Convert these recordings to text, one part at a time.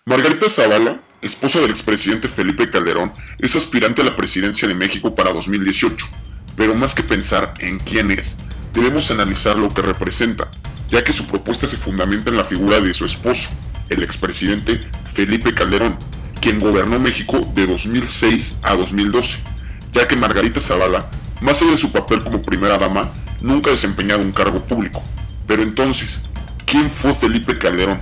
Margarita Zavala, esposa del expresidente Felipe Calderón, es aspirante a la presidencia de México para 2018, pero más que pensar en quién es, debemos analizar lo que representa, ya que su propuesta se fundamenta en la figura de su esposo, el expresidente Felipe Calderón, quien gobernó México de 2006 a 2012, ya que Margarita Zavala, más allá de su papel como primera dama, nunca ha desempeñado un cargo público. Pero entonces, ¿quién fue Felipe Calderón?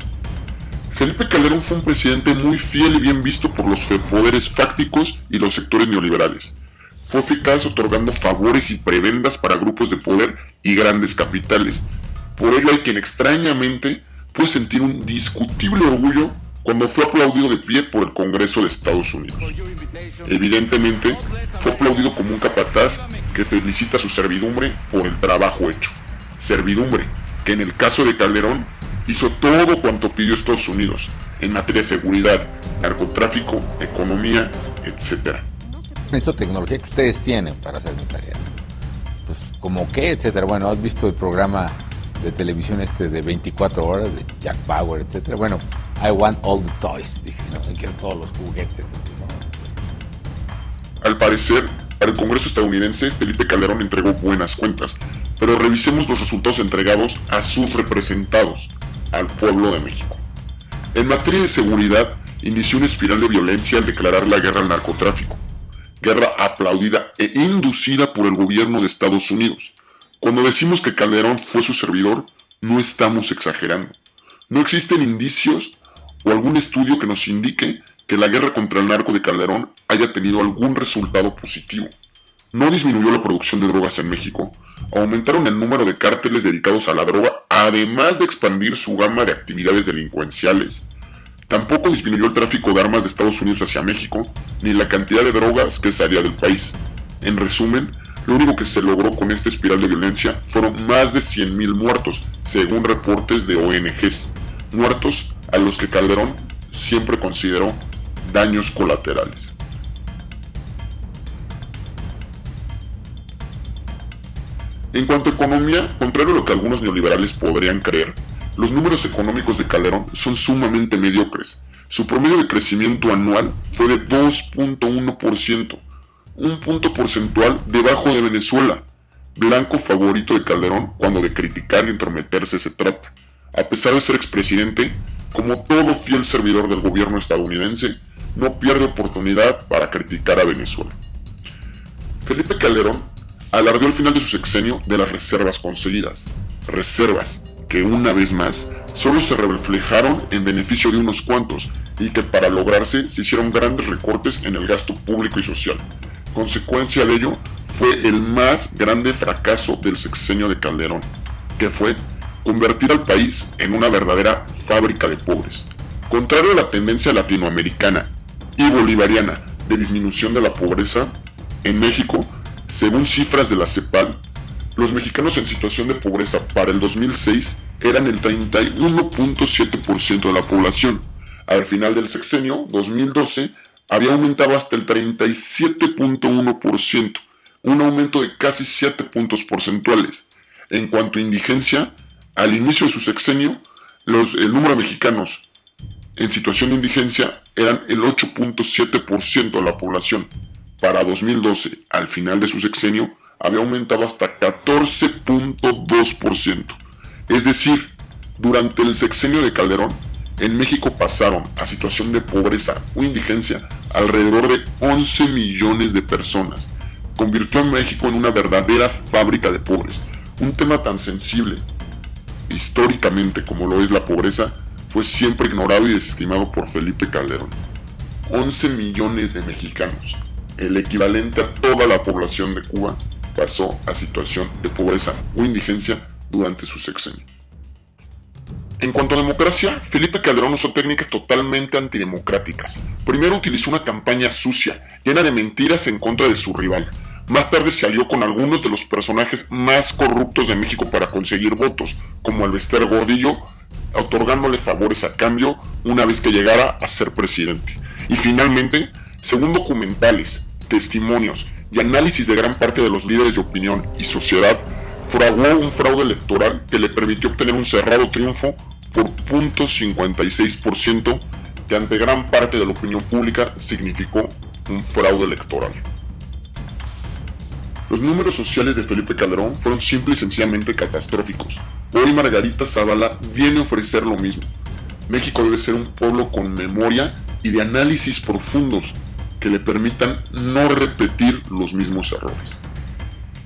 Felipe Calderón fue un presidente muy fiel y bien visto por los poderes fácticos y los sectores neoliberales. Fue eficaz otorgando favores y prebendas para grupos de poder y grandes capitales. Por ello hay quien extrañamente puede sentir un discutible orgullo cuando fue aplaudido de pie por el Congreso de Estados Unidos. Evidentemente, fue aplaudido como un capataz que felicita a su servidumbre por el trabajo hecho. Servidumbre que en el caso de Calderón hizo todo cuanto pidió Estados Unidos en materia de seguridad, narcotráfico, economía, etc. Esta tecnología que ustedes tienen para hacer mi tarea, pues como qué, etcétera. Bueno, has visto el programa de televisión de 24 horas de Jack Bauer, etcétera. Bueno, I want all the toys, dije, no, quiero todos los juguetes, así, ¿no? Al parecer, para el Congreso estadounidense, Felipe Calderón entregó buenas cuentas, pero revisemos los resultados entregados a sus representados, al pueblo de México. En materia de seguridad, inició una espiral de violencia al declarar la guerra al narcotráfico, guerra aplaudida e inducida por el gobierno de Estados Unidos. Cuando decimos que Calderón fue su servidor, no estamos exagerando. No existen indicios o algún estudio que nos indique que la guerra contra el narco de Calderón haya tenido algún resultado positivo. No disminuyó la producción de drogas en México, aumentaron el número de cárteles dedicados a la droga, además de expandir su gama de actividades delincuenciales. Tampoco disminuyó el tráfico de armas de Estados Unidos hacia México, ni la cantidad de drogas que salía del país. En resumen, lo único que se logró con esta espiral de violencia fueron más de 100,000 muertos, según reportes de ONGs. Muertos a los que Calderón siempre consideró daños colaterales. En cuanto a economía, contrario a lo que algunos neoliberales podrían creer, los números económicos de Calderón son sumamente mediocres. Su promedio de crecimiento anual fue de 2.1%, un punto porcentual debajo de Venezuela, blanco favorito de Calderón cuando de criticar y entrometerse se trata. A pesar de ser expresidente, como todo fiel servidor del gobierno estadounidense, no pierde oportunidad para criticar a Venezuela. Felipe Calderón alardeó al final de su sexenio de las reservas conseguidas, reservas que una vez más solo se reflejaron en beneficio de unos cuantos y que para lograrse se hicieron grandes recortes en el gasto público y social. Consecuencia de ello fue el más grande fracaso del sexenio de Calderón, que fue convertir al país en una verdadera fábrica de pobres. Contrario a la tendencia latinoamericana y bolivariana de disminución de la pobreza, en México, según cifras de la CEPAL, los mexicanos en situación de pobreza para el 2006 eran el 31.7% de la población. Al final del sexenio, 2012, había aumentado hasta el 37.1%, un aumento de casi 7 puntos porcentuales. En cuanto a indigencia, al inicio de su sexenio, el número de mexicanos en situación de indigencia eran el 8.7% de la población. Para 2012, al final de su sexenio, había aumentado hasta 14.2%. Es decir, durante el sexenio de Calderón, en México pasaron a situación de pobreza o indigencia alrededor de 11 millones de personas. Convirtió a México en una verdadera fábrica de pobres. Un tema tan sensible, históricamente como lo es la pobreza, fue siempre ignorado y desestimado por Felipe Calderón. 11 millones de mexicanos, el equivalente a toda la población de Cuba, pasó a situación de pobreza o indigencia durante su sexenio. En cuanto a democracia, Felipe Calderón usó técnicas totalmente antidemocráticas. Primero utilizó una campaña sucia, llena de mentiras en contra de su rival. Más tarde se alió con algunos de los personajes más corruptos de México para conseguir votos, como Albester Gordillo, otorgándole favores a cambio una vez que llegara a ser presidente. Y finalmente, según documentales, testimonios y análisis de gran parte de los líderes de opinión y sociedad, fraguó un fraude electoral que le permitió obtener un cerrado triunfo por 0.56% que ante gran parte de la opinión pública significó un fraude electoral. Los números sociales de Felipe Calderón fueron simple y sencillamente catastróficos. Hoy Margarita Zavala viene a ofrecer lo mismo. México debe ser un pueblo con memoria y de análisis profundos que le permitan no repetir los mismos errores.